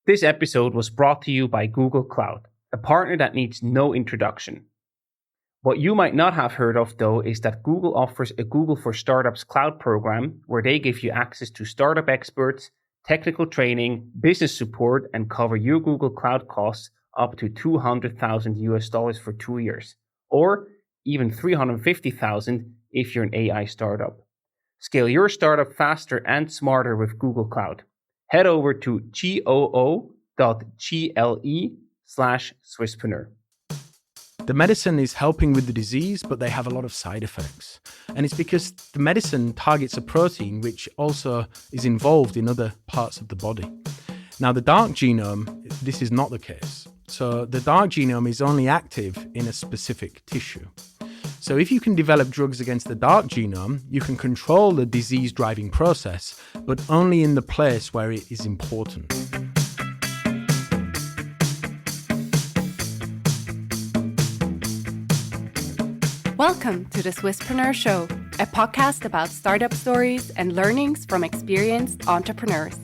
This episode was brought to you by Google Cloud, a partner that needs no introduction. What you might not have heard of, though, is that Google offers a Google for Startups cloud program where they give you access to startup experts, technical training, business support, and cover your Google Cloud costs up to $200,000 for 2 years, or even $350,000 if you're an AI startup. Scale your startup faster and smarter with Google Cloud. Head over to goo.gle/Swisspreneur. The medicine is helping with the disease, but they have a lot of side effects. And it's because the medicine targets a protein which also is involved in other parts of the body. Now, the dark genome, this is not the case. So the dark genome is only active in a specific tissue. So if you can develop drugs against the dark genome, you can control the disease-driving process, but only in the place where it is important. Welcome to the Swisspreneur Show, a podcast about startup stories and learnings from experienced entrepreneurs.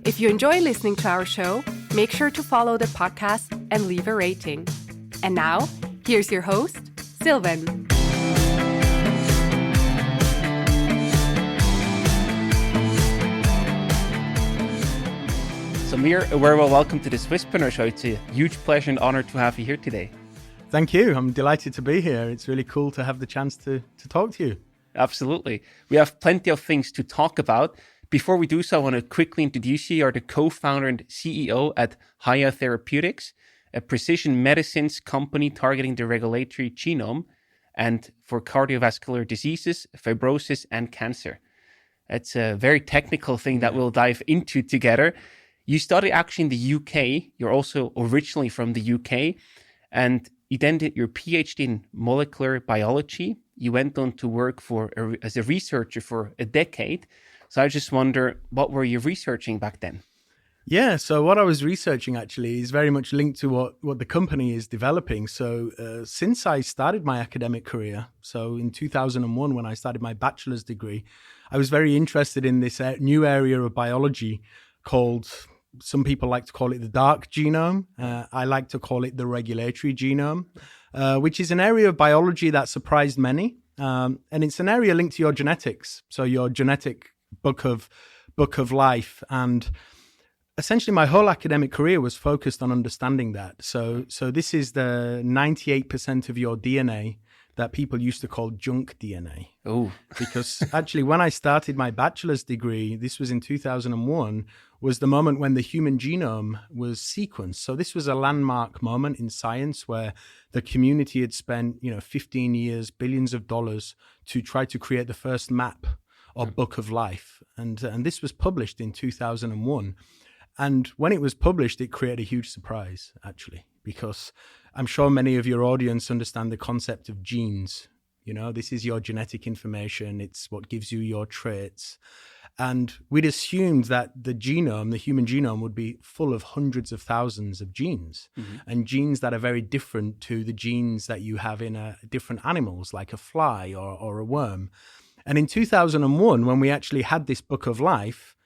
If you enjoy listening to our show, make sure to follow the podcast and leave a rating. And now, here's your host, Sylvan. Samir, a very well welcome to the Swisspreneur Show. It's a huge pleasure and honor to have you here today. Thank you. I'm delighted to be here. It's really cool to have the chance to talk to you. Absolutely. We have plenty of things to talk about. Before we do so, I want to quickly introduce you. You are the co-founder and CEO at HAYA Therapeutics, a precision medicines company targeting the regulatory genome and for cardiovascular diseases, fibrosis, and cancer. It's a very technical thing that we'll dive into together. You studied actually in the UK. You're also originally from the UK, and you then did your PhD in molecular biology. You went on to work as a researcher for a decade. So I just wonder, what were you researching back then? Yeah, so what I was researching actually is very much linked to what the company is developing. So since I started my academic career, so in 2001 when I started my bachelor's degree, I was very interested in this new area of biology called, some people like to call it the dark genome. I like to call it the regulatory genome, which is an area of biology that surprised many. And it's an area linked to your genetics. So your genetic book of life. And essentially my whole academic career was focused on understanding that. So this is the 98% of your DNA that people used to call junk DNA. Oh, because actually when I started my bachelor's degree, this was in 2001, was the moment when the human genome was sequenced. So this was a landmark moment in science where the community had spent, 15 years, billions of dollars to try to create the first map or book of life. And this was published in 2001. And when it was published, it created a huge surprise, actually, because I'm sure many of your audience understand the concept of genes. This is your genetic information. It's what gives you your traits. And we'd assumed that the genome, the human genome, would be full of hundreds of thousands of genes, and genes that are very different to the genes that you have in different animals, like a fly or a worm. And in 2001, when we actually had this book of life,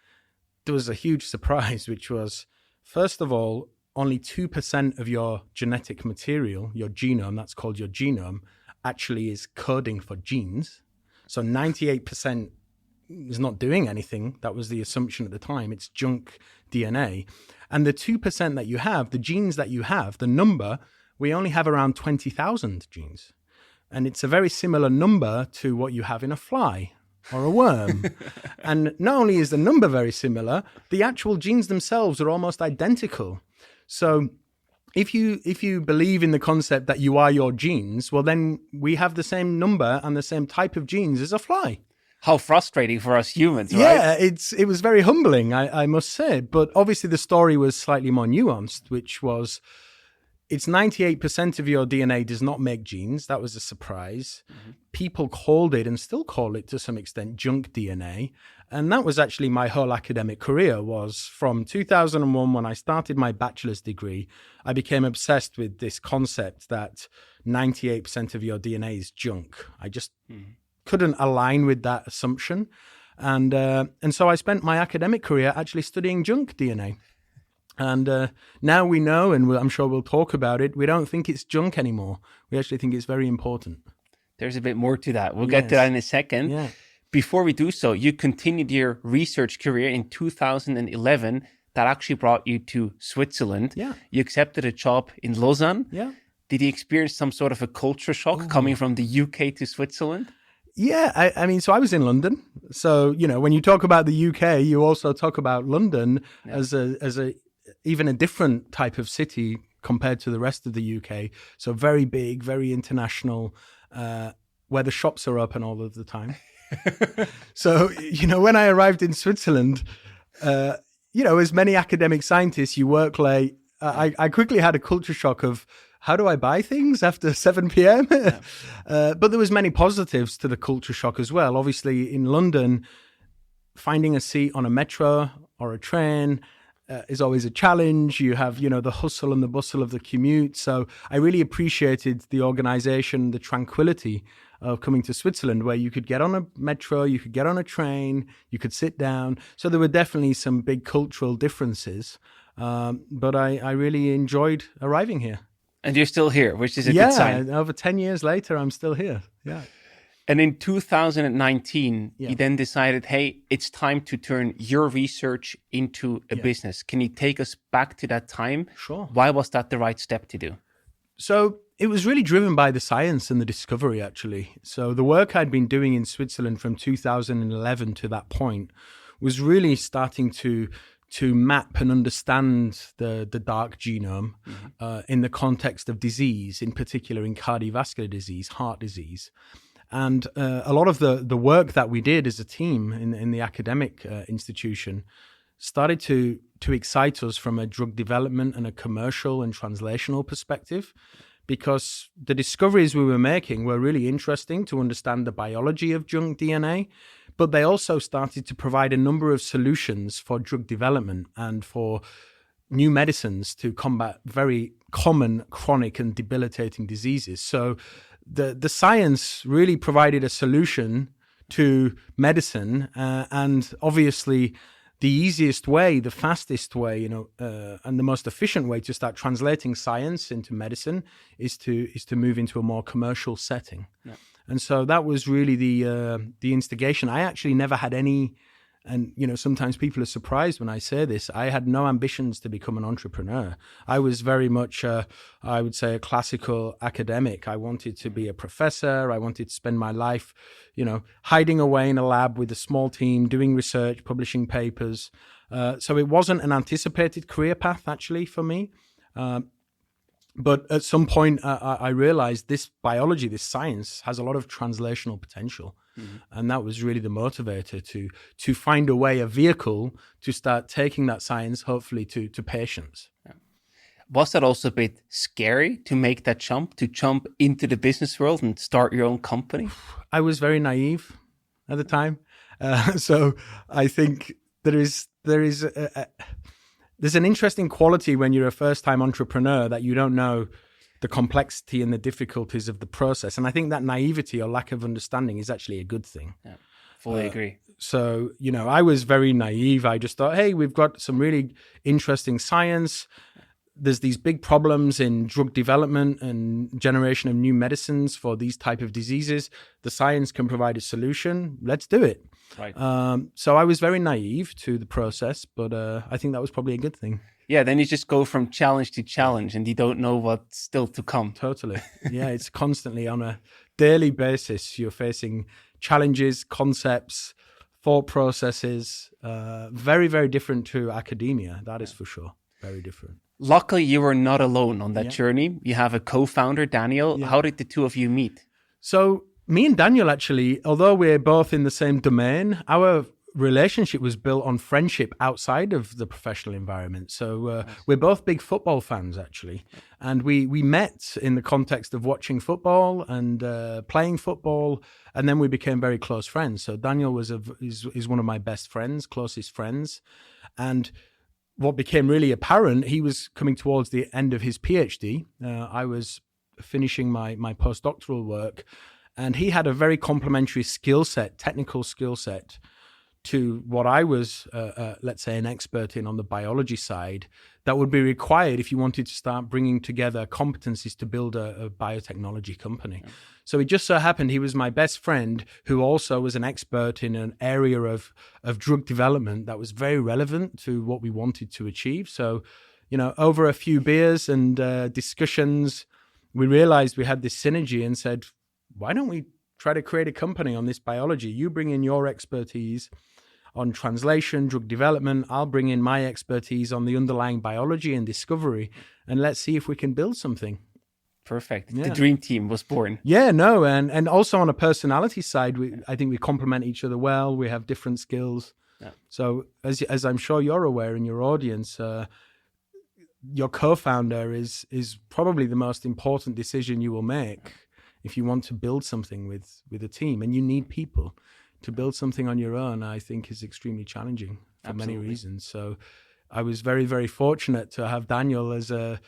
there was a huge surprise, which was, first of all, only 2% of your genetic material, your genome, that's called your genome, actually is coding for genes. So 98% is not doing anything. That was the assumption at the time. It's junk DNA. And the 2% that you have, the genes that you have, the number, we only have around 20,000 genes. And it's a very similar number to what you have in a fly or a worm. And not only is the number very similar, the actual genes themselves are almost identical. So if you believe in the concept that you are your genes, well, then we have the same number and the same type of genes as a fly. How frustrating for us humans, right? Yeah, it was very humbling, I must say. But obviously the story was slightly more nuanced, which was, it's 98% of your DNA does not make genes. That was a surprise. People called it, and still call it to some extent, junk DNA. And that was actually my whole academic career. Was from 2001, when I started my bachelor's degree, I became obsessed with this concept that 98% of your DNA is junk. I just couldn't align with that assumption. And so I spent my academic career actually studying junk DNA. And now we know, and I'm sure we'll talk about it, we don't think it's junk anymore. We actually think it's very important. There's a bit more to that. We'll get to that in a second. Yeah. Before we do so, you continued your research career in 2011. That actually brought you to Switzerland. Yeah. You accepted a job in Lausanne. Yeah. Did you experience some sort of a culture shock coming from the UK to Switzerland? Yeah, I mean, so I was in London. So, when you talk about the UK, you also talk about London as a even a different type of city compared to the rest of the UK. So very big, very international, where the shops are open all of the time. So, when I arrived in Switzerland, as many academic scientists, you work late. I quickly had a culture shock of, how do I buy things after 7 p.m.? But there was many positives to the culture shock as well. Obviously, in London, finding a seat on a metro or a train is always a challenge. You have, the hustle and the bustle of the commute. So I really appreciated the organization, the tranquility of coming to Switzerland, where you could get on a metro, you could get on a train, you could sit down. So there were definitely some big cultural differences. But I really enjoyed arriving here. And you're still here, which is a good sign. Yeah, over 10 years later, I'm still here. Yeah. And in 2019, you then decided, hey, it's time to turn your research into a business. Can you take us back to that time? Sure. Why was that the right step to do? So it was really driven by the science and the discovery, actually. So the work I'd been doing in Switzerland from 2011 to that point was really starting to map and understand the dark genome in the context of disease, in particular in cardiovascular disease, heart disease. And a lot of the work that we did as a team in the academic institution started to excite us from a drug development and a commercial and translational perspective, because the discoveries we were making were really interesting to understand the biology of junk DNA, but they also started to provide a number of solutions for drug development and for new medicines to combat very common chronic and debilitating diseases. So the science really provided a solution to medicine, and obviously the easiest way, the fastest way, and the most efficient way to start translating science into medicine is to move into a more commercial setting. Yeah. And so that was really the instigation. I actually never had any, and sometimes people are surprised when I say this, I had no ambitions to become an entrepreneur. I was very much, I would say, a classical academic. I wanted to be a professor. I wanted to spend my life, hiding away in a lab with a small team, doing research, publishing papers. So it wasn't an anticipated career path, actually, for me. But at some point, I realized this biology, this science, has a lot of translational potential. Mm-hmm. And that was really the motivator to find a way, a vehicle, to start taking that science, hopefully, to patients. Yeah. Was that also a bit scary to make that jump into the business world and start your own company? I was very naive at the time. So I think there's an interesting quality when you're a first-time entrepreneur that you don't know the complexity and the difficulties of the process. And I think that naivety or lack of understanding is actually a good thing. Yeah, fully agree. So, I was very naive. I just thought, hey, we've got some really interesting science. There's these big problems in drug development and generation of new medicines for these type of diseases. The science can provide a solution. Let's do it. Right. So I was very naive to the process, but I think that was probably a good thing. Yeah, then you just go from challenge to challenge and you don't know what's still to come. Totally. Yeah, it's constantly on a daily basis. You're facing challenges, concepts, thought processes, very, very different to academia. That is for sure. Very different. Luckily, you were not alone on that journey. You have a co-founder, Daniel. Yeah. How did the two of you meet? So me and Daniel, actually, although we're both in the same domain, our relationship was built on friendship outside of the professional environment. So nice. We're both big football fans, actually. And we met in the context of watching football and playing football. And then we became very close friends. So Daniel is one of my best friends, closest friends. And what became really apparent, he was coming towards the end of his PhD. I was finishing my postdoctoral work. And he had a very complementary skill set, technical skill set, to what I was, let's say, an expert in on the biology side, that would be required if you wanted to start bringing together competencies to build a biotechnology company. Yeah. So it just so happened he was my best friend who also was an expert in an area of drug development that was very relevant to what we wanted to achieve. So, over a few beers and discussions, we realized we had this synergy and said, why don't we try to create a company on this biology? You bring in your expertise on translation, drug development. I'll bring in my expertise on the underlying biology and discovery, and let's see if we can build something. Perfect. Yeah. The dream team was born. Yeah, no, and also on a personality side, I think we complement each other well. We have different skills. Yeah. So as I'm sure you're aware in your audience, your co-founder is probably the most important decision you will make if you want to build something with a team, and you need people. To build something on your own, I think, is extremely challenging for many reasons. So I was very, very fortunate to have Daniel as a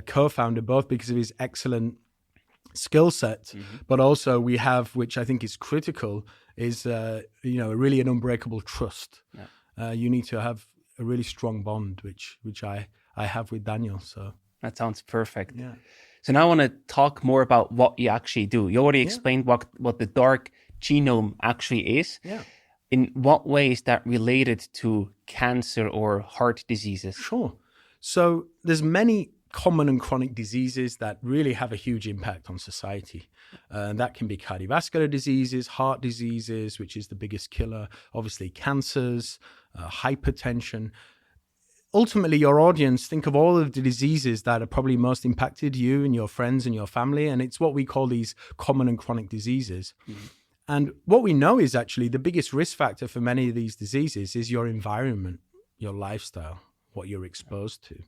co-founder, both because of his excellent skill set, but also we have, which I think is critical, is really an unbreakable trust. Yeah. You need to have a really strong bond, which I have with Daniel. So that sounds perfect. Yeah. So now I want to talk more about what you actually do. You already explained what the dark genome actually is. Yeah. In what way is that related to cancer or heart diseases? Sure. So there's many common and chronic diseases that really have a huge impact on society. That can be cardiovascular diseases, heart diseases, which is the biggest killer, obviously cancers, hypertension. Ultimately, your audience, think of all of the diseases that have probably most impacted you and your friends and your family, and it's what we call these common and chronic diseases. And what we know is actually the biggest risk factor for many of these diseases is your environment, your lifestyle, what you're exposed to.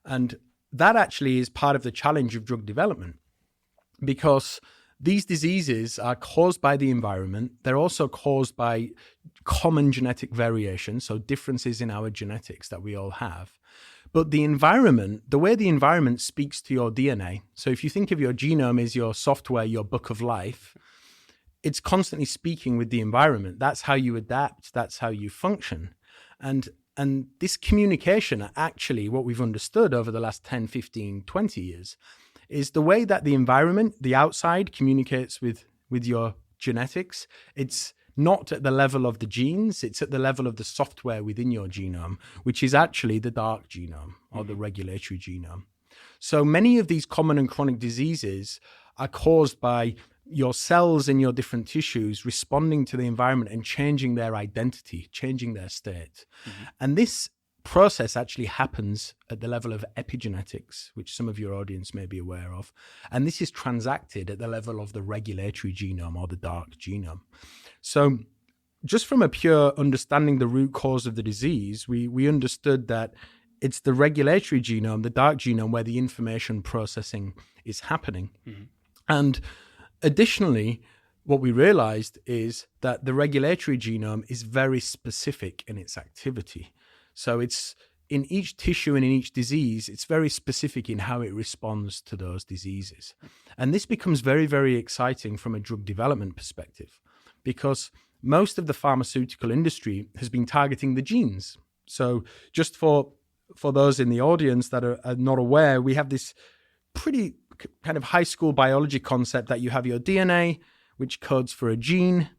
And that actually is part of the challenge of drug development, because these diseases are caused by the environment. They're also caused by common genetic variations, so differences in our genetics that we all have. But the environment, the way the environment speaks to your DNA, so if you think of your genome as your software, your book of life, it's constantly speaking with the environment. That's how you adapt. That's how you function. And this communication, actually, what we've understood over the last 10, 15, 20 years, is the way that the environment, the outside, communicates with your genetics. It's not at the level of the genes, it's at the level of the software within your genome, which is actually the dark genome or the regulatory genome. So many of these common and chronic diseases are caused by your cells in your different tissues responding to the environment and changing their identity, changing their state. And this process actually happens at the level of epigenetics, which some of your audience may be aware of. And this is transacted at the level of the regulatory genome or the dark genome. So just from a pure understanding the root cause of the disease, we understood that it's the regulatory genome, the dark genome, where the information processing is happening. And additionally, what we realized is that the regulatory genome is very specific in its activity. So it's in each tissue and in each disease, it's very specific in how it responds to those diseases. And this becomes very, very exciting from a drug development perspective, because most of the pharmaceutical industry has been targeting the genes. So just for those in the audience that are not aware, we have this pretty kind of high school biology concept that you have your DNA, which codes for a gene,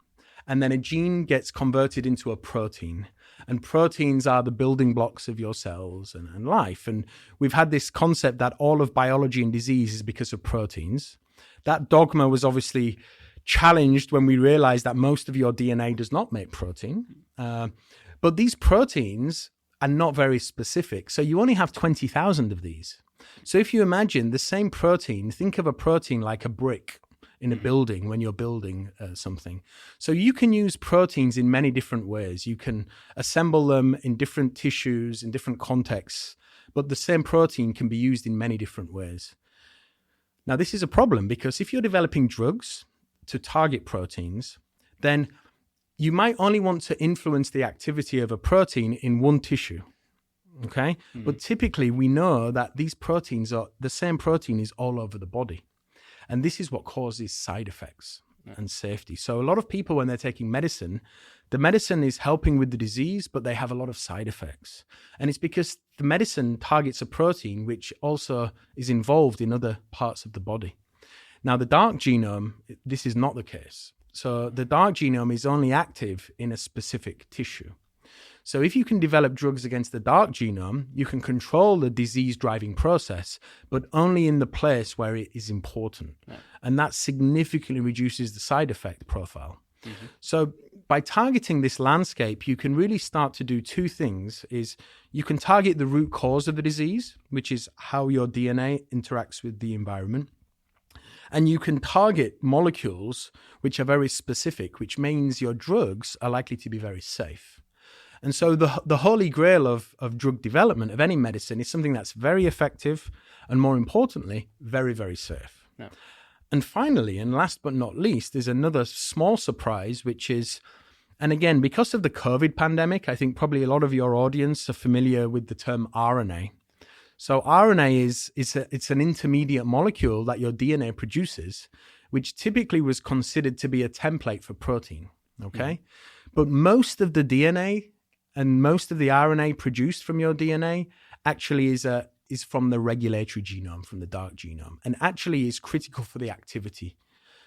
and then a gene gets converted into a protein. And proteins are the building blocks of your cells and life. And we've had this concept that all of biology and disease is because of proteins. That dogma was obviously challenged when we realized that most of your DNA does not make protein. But these proteins are not very specific. So you only have 20,000 of these. So if you imagine the same protein, think of a protein like a brick in a building when you're building something. So you can use proteins in many different ways. You can assemble them in different tissues, in different contexts, but the same protein can be used in many different ways. Now, this is a problem because if you're developing drugs to target proteins, then you might only want to influence the activity of a protein in one tissue. Okay? But typically we know that these proteins the same protein is all over the body. And this is what causes side effects and safety. So a lot of people, when they're taking medicine, the medicine is helping with the disease, but they have a lot of side effects. And it's because the medicine targets a protein which also is involved in other parts of the body. Now, the dark genome, this is not the case. So the dark genome is only active in a specific tissue. So if you can develop drugs against the dark genome, you can control the disease-driving process, but only in the place where it is important. Yeah. And that significantly reduces the side effect profile. Mm-hmm. So by targeting this landscape, you can really start to do two things. Is you can target the root cause of the disease, which is how your DNA interacts with the environment. And you can target molecules which are very specific, which means your drugs are likely to be very safe. And so the holy grail of drug development, of any medicine, is something that's very effective and, more importantly, very, very safe. Yeah. And finally, and last but not least, is another small surprise, which is, and again, because of the COVID pandemic, I think probably a lot of your audience are familiar with the term RNA. So RNA it's an intermediate molecule that your DNA produces, which typically was considered to be a template for protein, okay? But most of the DNA and most of the RNA produced from your DNA actually is from the regulatory genome, from the dark genome, and actually is critical for the activity.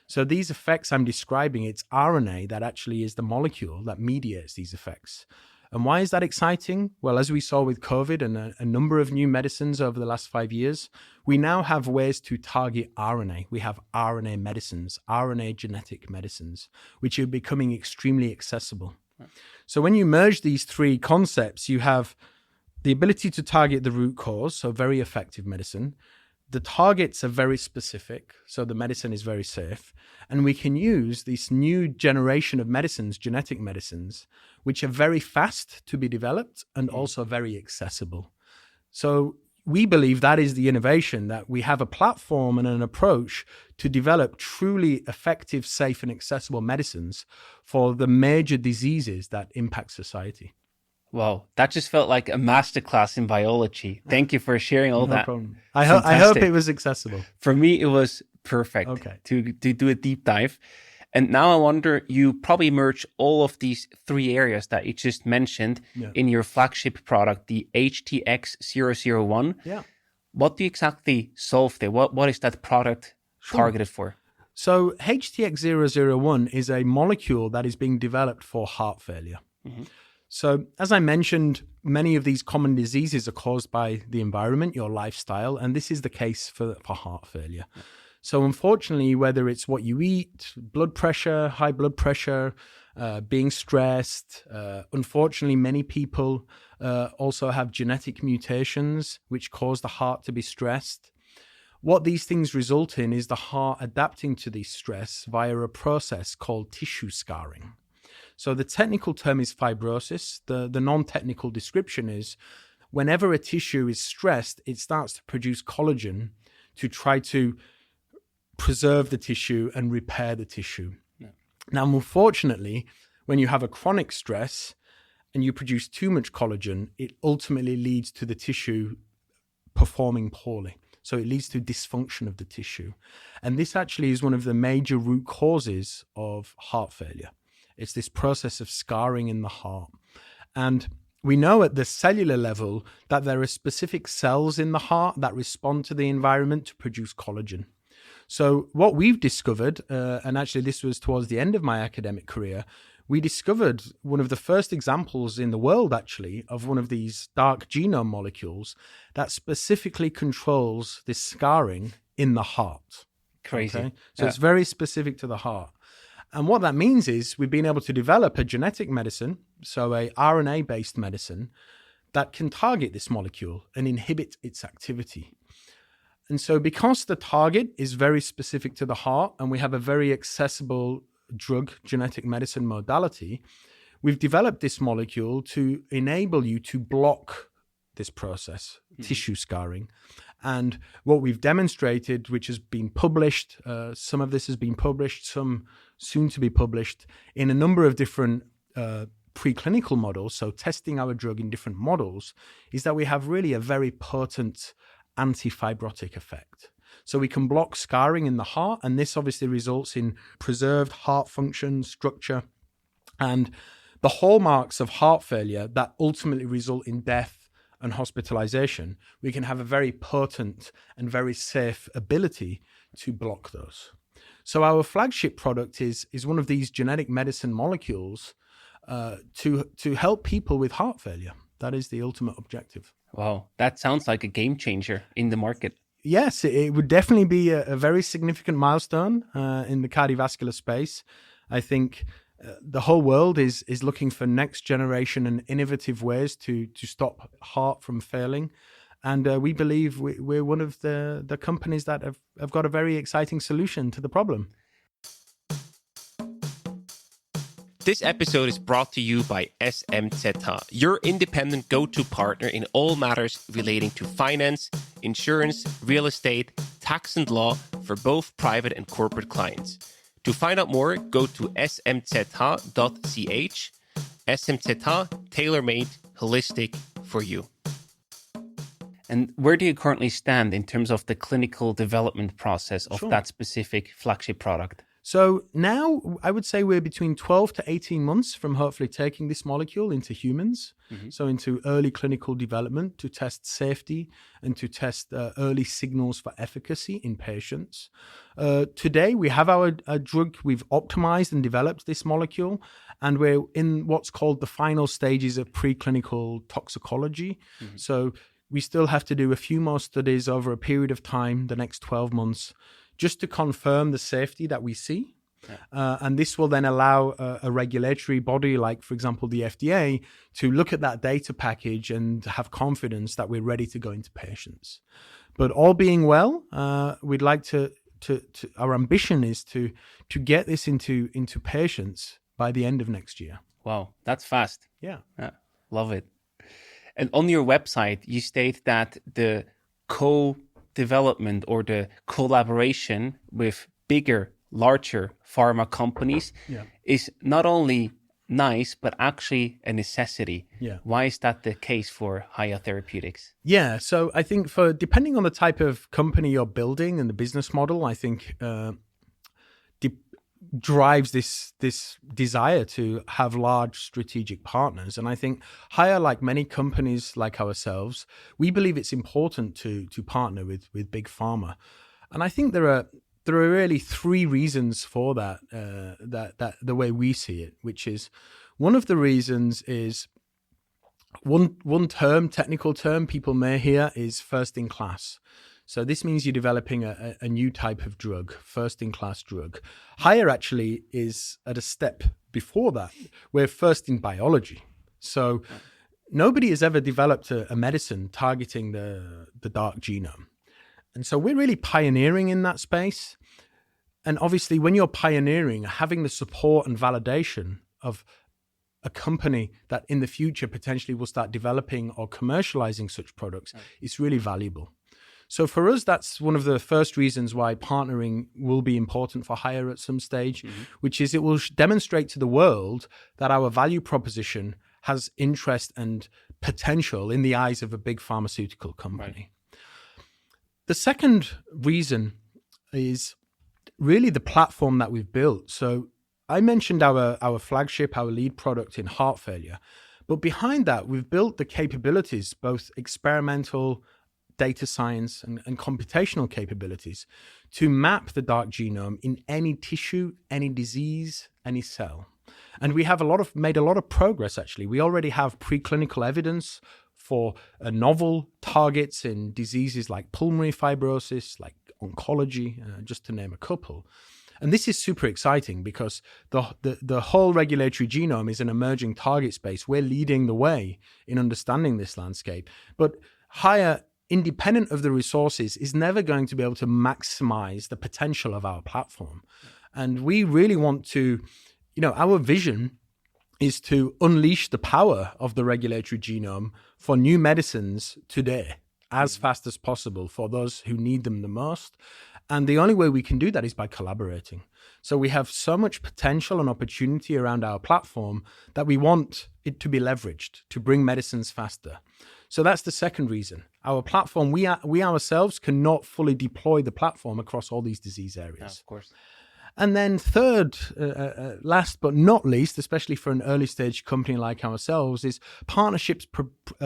So these effects I'm describing, it's RNA that actually is the molecule that mediates these effects. And why is that exciting? Well, as we saw with COVID and a number of new medicines over the last 5 years, we now have ways to target RNA. We have RNA medicines, RNA genetic medicines, which are becoming extremely accessible. So when you merge these three concepts, you have the ability to target the root cause, so very effective medicine. The targets are very specific, so the medicine is very safe. And we can use this new generation of medicines, genetic medicines, which are very fast to be developed and also very accessible. So we believe that is the innovation, that we have a platform and an approach to develop truly effective, safe, and accessible medicines for the major diseases that impact society. Wow, that just felt like a masterclass in biology. Thank you for sharing all that. No problem. I hope it was accessible. For me, it was perfect to do a deep dive. And now I wonder, you probably merge all of these three areas that you just mentioned in your flagship product, the HTX-001. Yeah. What do you exactly solve there? What is that product targeted for? So HTX-001 is a molecule that is being developed for heart failure. Mm-hmm. So as I mentioned, many of these common diseases are caused by the environment, your lifestyle, and this is the case for heart failure. Yeah. So unfortunately, whether it's what you eat, blood pressure, high blood pressure, being stressed, unfortunately, many people also have genetic mutations which cause the heart to be stressed. What these things result in is the heart adapting to this stress via a process called tissue scarring. So the technical term is fibrosis. The non-technical description is whenever a tissue is stressed, it starts to produce collagen to try to preserve the tissue and repair the tissue. Yeah. Now, unfortunately, when you have a chronic stress and you produce too much collagen, it ultimately leads to the tissue performing poorly. So it leads to dysfunction of the tissue. And this actually is one of the major root causes of heart failure. It's this process of scarring in the heart. And we know at the cellular level that there are specific cells in the heart that respond to the environment to produce collagen. So what we've discovered, and actually this was towards the end of my academic career, we discovered one of the first examples in the world, actually, of one of these dark genome molecules that specifically controls this scarring in the heart. Crazy. Okay? So it's very specific to the heart. And what that means is we've been able to develop a genetic medicine, so a RNA-based medicine, that can target this molecule and inhibit its activity. And so because the target is very specific to the heart and we have a very accessible drug genetic medicine modality, we've developed this molecule to enable you to block this process, tissue scarring. And what we've demonstrated, which has been published, some of this has been published, some soon to be published, in a number of different preclinical models, so testing our drug in different models, is that we have really a very potent anti-fibrotic effect. So we can block scarring in the heart, and this obviously results in preserved heart function, structure. And the hallmarks of heart failure that ultimately result in death and hospitalization, we can have a very potent and very safe ability to block those. So our flagship product is one of these genetic medicine molecules to help people with heart failure. That is the ultimate objective. Wow, that sounds like a game changer in the market. Yes, it would definitely be a very significant milestone in the cardiovascular space. I think the whole world is looking for next generation and innovative ways to stop heart from failing. And we believe we're one of the companies that have got a very exciting solution to the problem. This episode is brought to you by SMZ, your independent go-to partner in all matters relating to finance, insurance, real estate, tax and law for both private and corporate clients. To find out more, go to smzh.ch. SMZ, tailor-made, holistic for you. And where do you currently stand in terms of the clinical development process of that specific flagship product? So now I would say we're between 12 to 18 months from hopefully taking this molecule into humans, so into early clinical development to test safety and to test early signals for efficacy in patients. Today we have our drug, we've optimized and developed this molecule, and we're in what's called the final stages of preclinical toxicology. So we still have to do a few more studies over a period of time, the next 12 months, just to confirm the safety that we see. And this will then allow a regulatory body, like, for example, the FDA, to look at that data package and have confidence that we're ready to go into patients. But all being well, we'd like to our ambition is to get this into patients by the end of next year. Wow, that's fast. Yeah. Love it. And on your website, you state that the co-development or the collaboration with bigger, larger pharma companies is not only nice, but actually a necessity. Yeah. Why is that the case for HAYA Therapeutics? Yeah, so I think depending on the type of company you're building and the business model, I think drives this desire to have large strategic partners. And I think HAYA, like many companies like ourselves, we believe it's important to partner with big pharma. And I think there are really three reasons for that, that the way we see it, which is one of the reasons is one technical term people may hear is first in class. So this means you're developing a new type of drug, first-in-class drug. HAYA actually is at a step before that. We're first in biology. So nobody has ever developed a medicine targeting the dark genome. And so we're really pioneering in that space. And obviously, when you're pioneering, having the support and validation of a company that in the future potentially will start developing or commercializing such products is really valuable. So for us, that's one of the first reasons why partnering will be important for HAYA at some stage, which is it will demonstrate to the world that our value proposition has interest and potential in the eyes of a big pharmaceutical company. Right. The second reason is really the platform that we've built. So I mentioned our flagship, our lead product in heart failure, but behind that, we've built the capabilities, both experimental data science and computational capabilities to map the dark genome in any tissue, any disease, any cell. And we have made a lot of progress, actually. We already have preclinical evidence for novel targets in diseases like pulmonary fibrosis, like oncology, just to name a couple. And this is super exciting because the whole regulatory genome is an emerging target space. We're leading the way in understanding this landscape. But HAYA, independent of the resources, is never going to be able to maximize the potential of our platform. And we really want to, our vision is to unleash the power of the regulatory genome for new medicines today as fast as possible for those who need them the most. And the only way we can do that is by collaborating. So we have so much potential and opportunity around our platform that we want it to be leveraged to bring medicines faster. So that's the second reason. Our platform, we ourselves cannot fully deploy the platform across all these disease areas. Yeah, of course. And then third, last but not least, especially for an early stage company like ourselves, is partnerships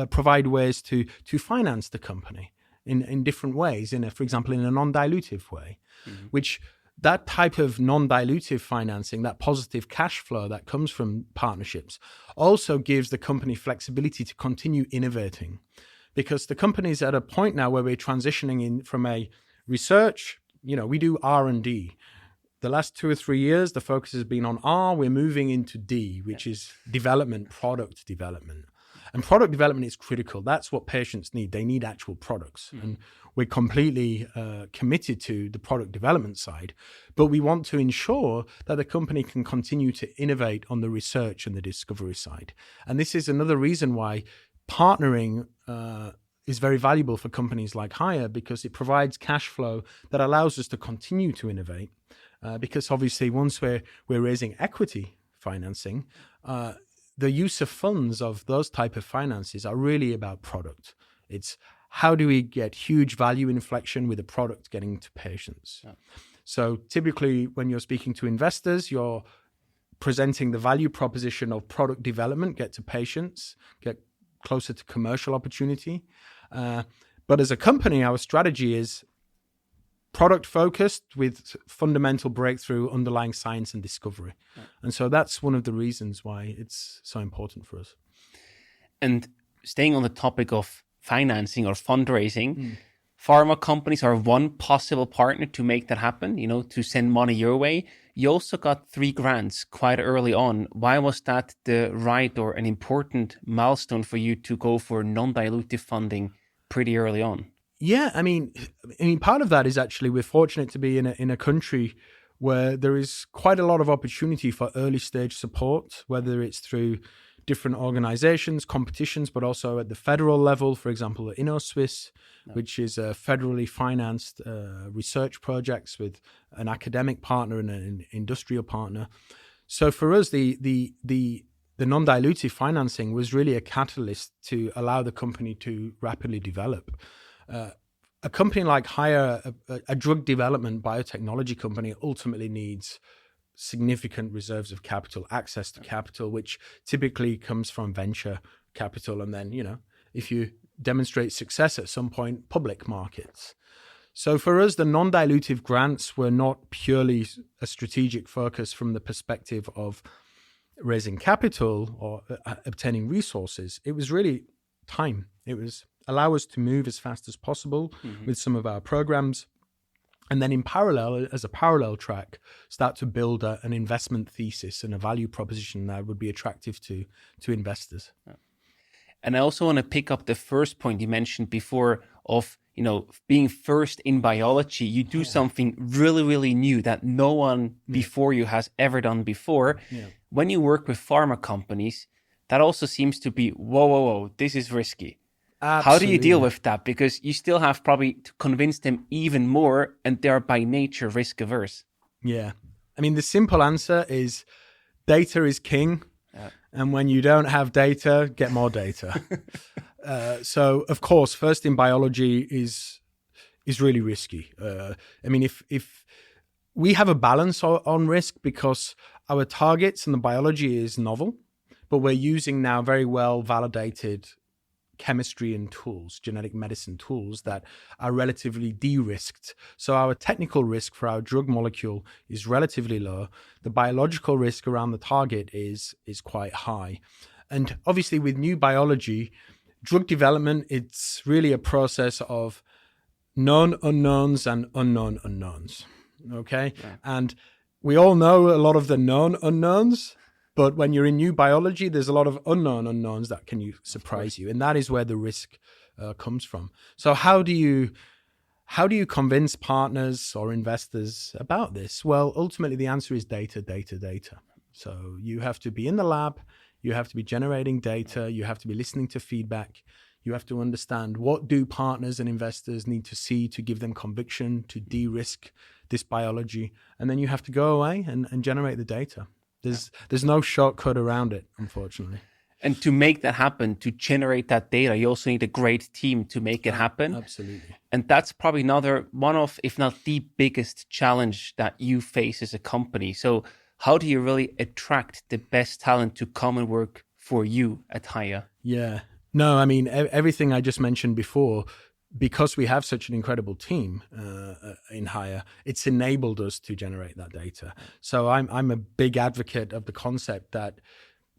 provide ways to finance the company in different ways, for example, in a non-dilutive way, which that type of non-dilutive financing, that positive cash flow that comes from partnerships, also gives the company flexibility to continue innovating. Because the company's at a point now where we're transitioning in from a research, we do R&D. The last 2 or 3 years, the focus has been on R. We're moving into D, which is development, product development. And product development is critical. That's what patients need. They need actual products. And we're completely committed to the product development side. But we want to ensure that the company can continue to innovate on the research and the discovery side. And this is another reason why partnering is very valuable for companies like HAYA, because it provides cash flow that allows us to continue to innovate. Because obviously once we're raising equity financing, the use of funds of those type of finances are really about product. It's how do we get huge value inflection with a product getting to patients? Yeah. So typically when you're speaking to investors, you're presenting the value proposition of product development, get to patients, get closer to commercial opportunity. But as a company, our strategy is product focused with fundamental breakthrough underlying science and discovery. Yeah. And so that's one of the reasons why it's so important for us. And staying on the topic of financing or fundraising, pharma companies are one possible partner to make that happen, to send money your way. You also got 3 grants quite early on. Why was that the right or an important milestone for you to go for non-dilutive funding pretty early on? Yeah, I mean, part of that is actually we're fortunate to be in a country where there is quite a lot of opportunity for early stage support, whether it's through different organizations, competitions, but also at the federal level, for example, InnoSwiss, which is a federally financed research projects with an academic partner and an industrial partner. So for us, the non-dilutive financing was really a catalyst to allow the company to rapidly develop. A company like HAYA, a drug development biotechnology company, ultimately needs significant reserves of capital, access to capital, which typically comes from venture capital. And then, if you demonstrate success at some point, public markets. So for us, the non-dilutive grants were not purely a strategic focus from the perspective of raising capital or obtaining resources. It was really time. It was allow us to move as fast as possible with some of our programs. And then in parallel, as a parallel track, start to build an investment thesis and a value proposition that would be attractive to investors. Yeah. And I also want to pick up the first point you mentioned before of, being first in biology. You do something really, really new that no one before you has ever done before. Yeah. When you work with pharma companies, that also seems to be, whoa, this is risky. Absolutely. How do you deal with that? Because you still have probably to convince them even more, and they're by nature risk averse. Yeah. I mean, the simple answer is data is king. Yeah. And when you don't have data, get more data. So, of course, first in biology is really risky. If we have a balance on risk because our targets and the biology is novel, but we're using now very well validated chemistry and tools, genetic medicine tools that are relatively de-risked. So our technical risk for our drug molecule is relatively low. The biological risk around the target is quite high. And obviously with new biology, drug development, it's really a process of known unknowns and unknown unknowns. Okay? Yeah. And we all know a lot of the known unknowns. But when you're in new biology, there's a lot of unknown unknowns that can surprise you. And that is where the risk comes from. So how do you convince partners or investors about this? Well, ultimately, the answer is data. So you have to be in the lab. You have to be generating data. You have to be listening to feedback. You have to understand what do partners and investors need to see to give them conviction to de-risk this biology. And then you have to go away and generate the data. There's no shortcut around it, unfortunately. And to make that happen, to generate that data, you also need a great team to make it happen. Absolutely. And that's probably one of, if not the biggest challenge that you face as a company. So how do you really attract the best talent to come and work for you at HAYA? Yeah. No, I mean, everything I just mentioned before, because we have such an incredible team in HAYA, it's enabled us to generate that data. So I'm a big advocate of the concept that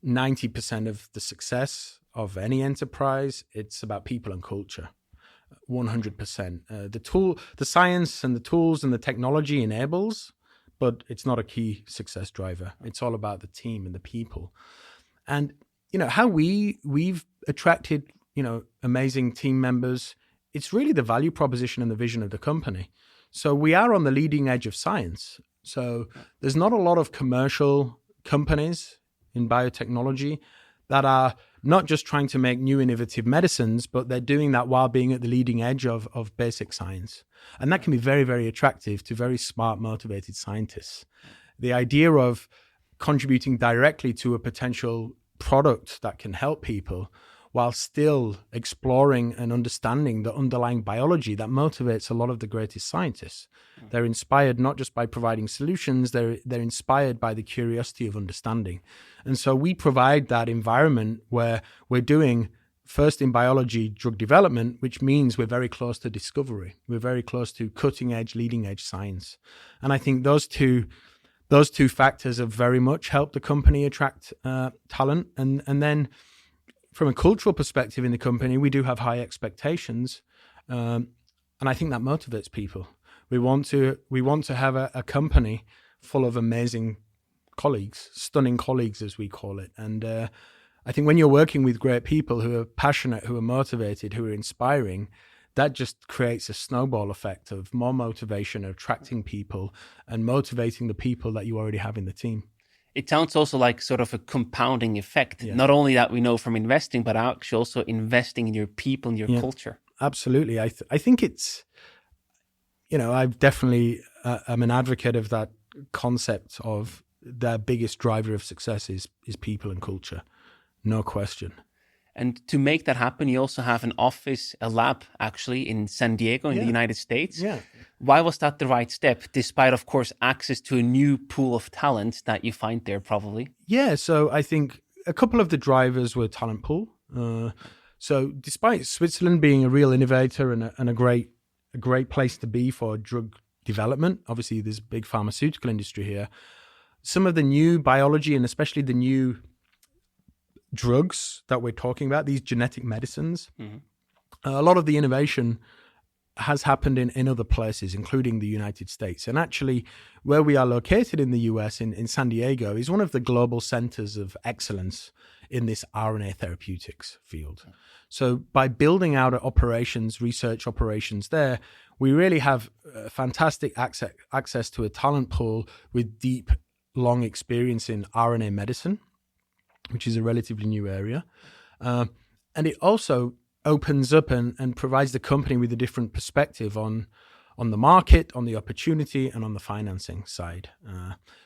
90% of the success of any enterprise, it's about people and culture. 100%. The science and the tools and the technology enables, but it's not a key success driver. It's all about the team and the people. And, how we've attracted, amazing team members, it's really the value proposition and the vision of the company. So we are on the leading edge of science. So there's not a lot of commercial companies in biotechnology that are not just trying to make new innovative medicines, but they're doing that while being at the leading edge of basic science. And that can be very, very attractive to very smart, motivated scientists. The idea of contributing directly to a potential product that can help people while still exploring and understanding the underlying biology that motivates a lot of the greatest scientists. They're inspired not just by providing solutions, they're inspired by the curiosity of understanding. And so we provide that environment where we're doing, first in biology, drug development, which means we're very close to discovery. We're very close to cutting edge, leading edge science. And I think those two factors have very much helped the company attract talent. And then from a cultural perspective in the company, we do have high expectations, and I think that motivates people. We want to have a company full of amazing colleagues, stunning colleagues, as we call it. And I think when you're working with great people who are passionate, who are motivated, who are inspiring, that just creates a snowball effect of more motivation, attracting people, and motivating the people that you already have in the team. It sounds also like sort of a compounding effect. Yeah. Not only that we know from investing, but actually also investing in your people and your culture. Absolutely. I think it's, I've definitely, I'm an advocate of that concept of the biggest driver of success is people and culture. No question. And to make that happen, you also have an office, a lab actually in San Diego in the United States. Yeah. Why was that the right step, despite, of course, access to a new pool of talent that you find there probably? Yeah, so I think a couple of the drivers were talent pool. So despite Switzerland being a real innovator and a great place to be for drug development, obviously there's a big pharmaceutical industry here, some of the new biology and especially the new drugs that we're talking about, these genetic medicines, a lot of the innovation has happened in other places, including the United States. And actually, where we are located in the US, in San Diego, is one of the global centers of excellence in this RNA therapeutics field. So by building out research operations there, we really have fantastic access to a talent pool with deep, long experience in RNA medicine, which is a relatively new area. And it also opens up and provides the company with a different perspective on the market, on the opportunity, and on the financing side.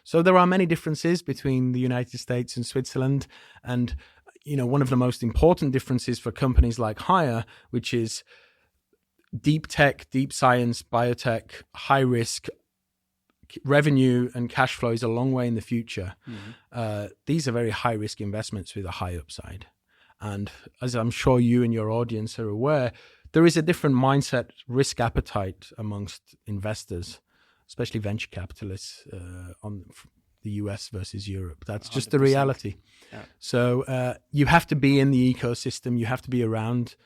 So there are many differences between the United States and Switzerland. And, one of the most important differences for companies like HAYA, which is deep tech, deep science, biotech, high risk, revenue and cash flow is a long way in the future. These are very high risk investments with a high upside. And as I'm sure you and your audience are aware, there is a different mindset, risk appetite amongst investors, especially venture capitalists on the US versus Europe. That's 100%. Just the reality. Yeah. So you have to be in the ecosystem. You have to be around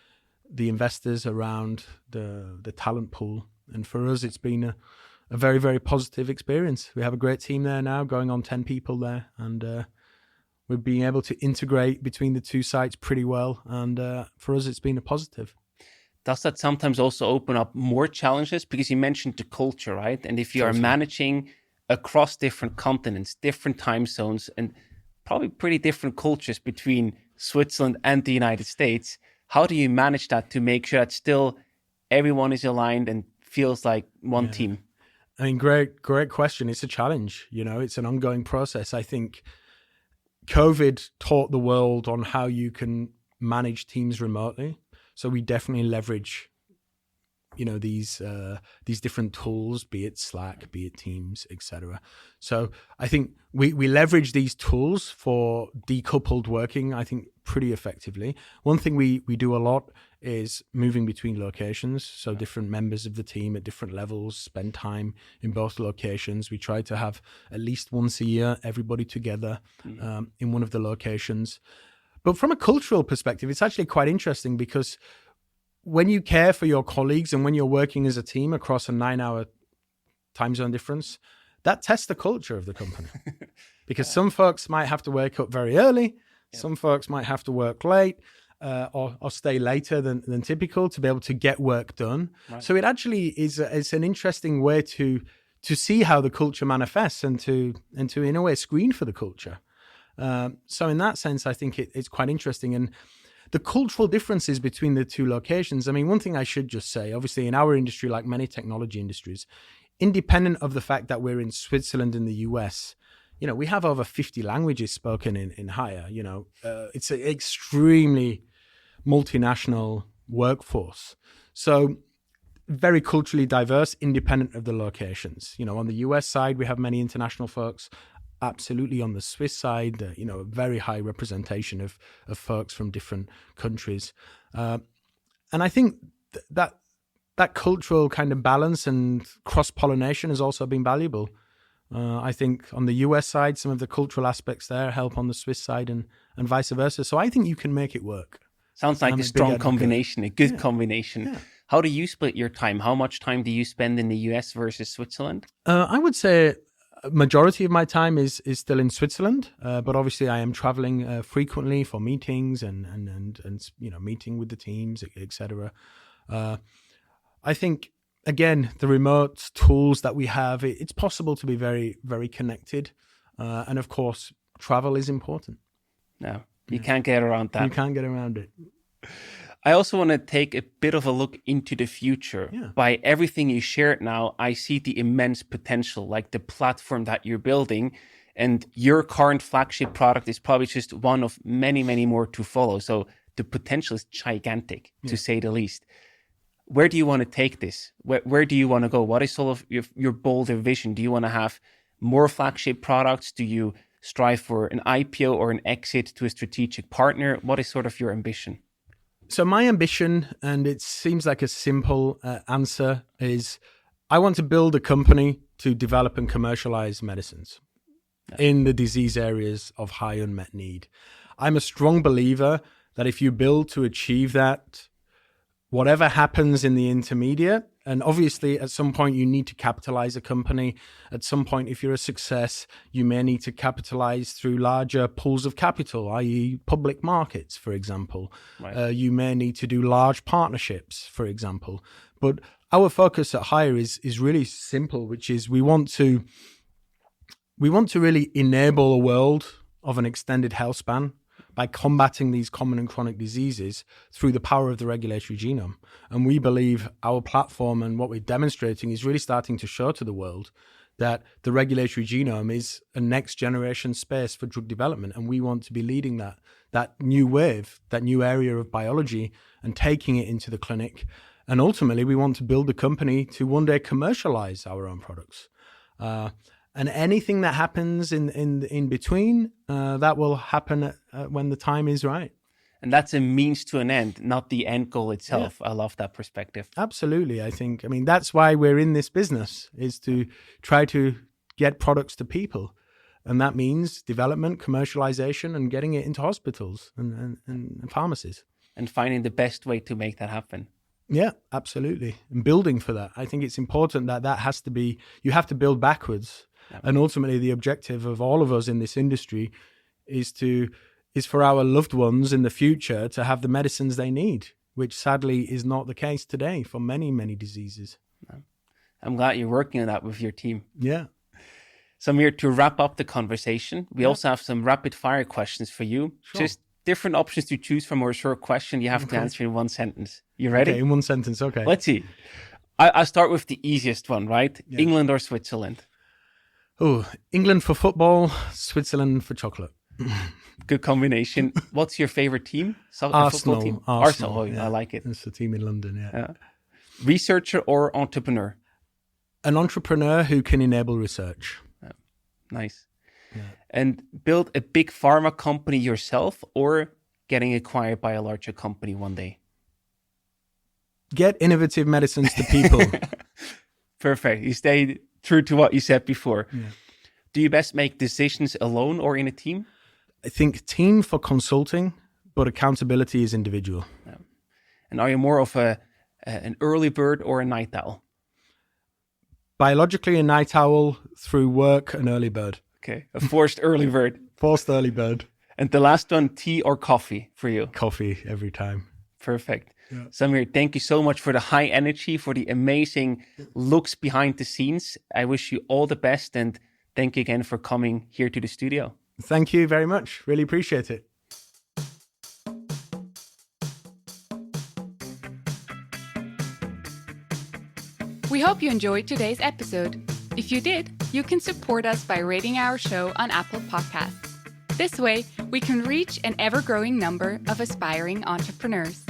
the investors, around the talent pool. And for us, it's been a very, very positive experience. We have a great team there now, going on 10 people there. And we're being able to integrate between the two sites pretty well. And for us, it's been a positive. Does that sometimes also open up more challenges? Because you mentioned the culture, right? And if you are managing across different continents, different time zones, and probably pretty different cultures between Switzerland and the United States, how do you manage that to make sure that still everyone is aligned and feels like one team? I mean, great question. It's a challenge. It's an ongoing process. I think COVID taught the world on how you can manage teams remotely. So we definitely leverage, these different tools, be it Slack, be it Teams, etc. So I think we leverage these tools for decoupled working, I think, pretty effectively. One thing we do a lot is moving between locations. So different members of the team at different levels spend time in both locations. We try to have at least once a year everybody together in one of the locations. But from a cultural perspective, it's actually quite interesting, because when you care for your colleagues and when you're working as a team across a 9-hour time zone difference, that tests the culture of the company. Because some folks might have to wake up very early, some folks might have to work late, or stay later than typical to be able to get work done. Right. So it actually is an interesting way to see how the culture manifests and to in a way screen for the culture. So in that sense, I think it's quite interesting. And the cultural differences between the two locations, I mean, one thing I should just say, obviously in our industry, like many technology industries, independent of the fact that we're in Switzerland and the US, we have over 50 languages spoken in HAYA. It's an extremely multinational workforce. So very culturally diverse, independent of the locations. On the US side, we have many international folks. Absolutely, on the Swiss side, a very high representation of folks from different countries. And I think that cultural kind of balance and cross-pollination has also been valuable. I think on the US side, some of the cultural aspects there help on the Swiss side and vice versa. So I think you can make it work. Sounds like a strong combination, a good combination. Yeah. How do you split your time? How much time do you spend in the US versus Switzerland? I would say majority of my time is still in Switzerland, but obviously I am traveling frequently for meetings and meeting with the teams, etc. I think, again, the remote tools that we have, it's possible to be very, very connected, and of course travel is important. No, you can't get around that. You can't get around it. I also want to take a bit of a look into the future. Yeah. By everything you shared now, I see the immense potential, like the platform that you're building, and your current flagship product is probably just one of many, many more to follow. So the potential is gigantic, to say the least. Where do you want to take this? Where do you want to go? What is sort of your bolder vision? Do you want to have more flagship products? Do you strive for an IPO or an exit to a strategic partner? What is sort of your ambition? So my ambition, and it seems like a simple answer, is I want to build a company to develop and commercialize medicines in the disease areas of high unmet need. I'm a strong believer that if you build to achieve that, whatever happens in the intermediate, and obviously at some point you need to capitalize a company. At some point, if you're a success, you may need to capitalize through larger pools of capital, i.e. public markets, for example. Right. You may need to do large partnerships, for example. But our focus at HAYA is really simple, which is we want to really enable a world of an extended health span by combating these common and chronic diseases through the power of the regulatory genome. And we believe our platform and what we're demonstrating is really starting to show to the world that the regulatory genome is a next generation space for drug development. And we want to be leading that new wave, that new area of biology, and taking it into the clinic. And ultimately, we want to build a company to one day commercialize our own products. And anything that happens in between, that will happen when the time is right. And that's a means to an end, not the end goal itself. Yeah. I love that perspective. Absolutely. I mean, that's why we're in this business, is to try to get products to people. And that means development, commercialization, and getting it into hospitals and pharmacies. And finding the best way to make that happen. Yeah, absolutely. And building for that. I think it's important that has to be, you have to build backwards. Yep. And ultimately the objective of all of us in this industry is for our loved ones in the future to have the medicines they need, which sadly is not the case today for many, many diseases. I'm glad you're working on that with your team. Yeah. Samir, to wrap up the conversation, we also have some rapid fire questions for you. Sure. Just different options to choose from, or a short question you have to answer in one sentence. You ready? Okay, in one sentence, okay. Let's see. I'll start with the easiest one, right? Yeah. England or Switzerland? Oh, England for football, Switzerland for chocolate. Good combination. What's your favorite team? Arsenal. Team? Arsenal. Oh, Yeah. I like it. It's the team in London, yeah. Researcher or entrepreneur? An entrepreneur who can enable research. Nice. Yeah. And build a big pharma company yourself or getting acquired by a larger company one day? Get innovative medicines to people. Perfect. You stayed true to what you said before. Yeah. Do you best make decisions alone or in a team? I think team for consulting, but accountability is individual. Yeah. And are you more of an early bird or a night owl? Biologically, a night owl. Through work, an early bird. Okay, a forced early bird. Forced early bird. And the last one, tea or coffee for you? Coffee every time. Perfect. Yeah. Samir, thank you so much for the high energy, for the amazing looks behind the scenes. I wish you all the best and thank you again for coming here to the studio. Thank you very much. Really appreciate it. We hope you enjoyed today's episode. If you did, you can support us by rating our show on Apple Podcasts. This way, we can reach an ever-growing number of aspiring entrepreneurs.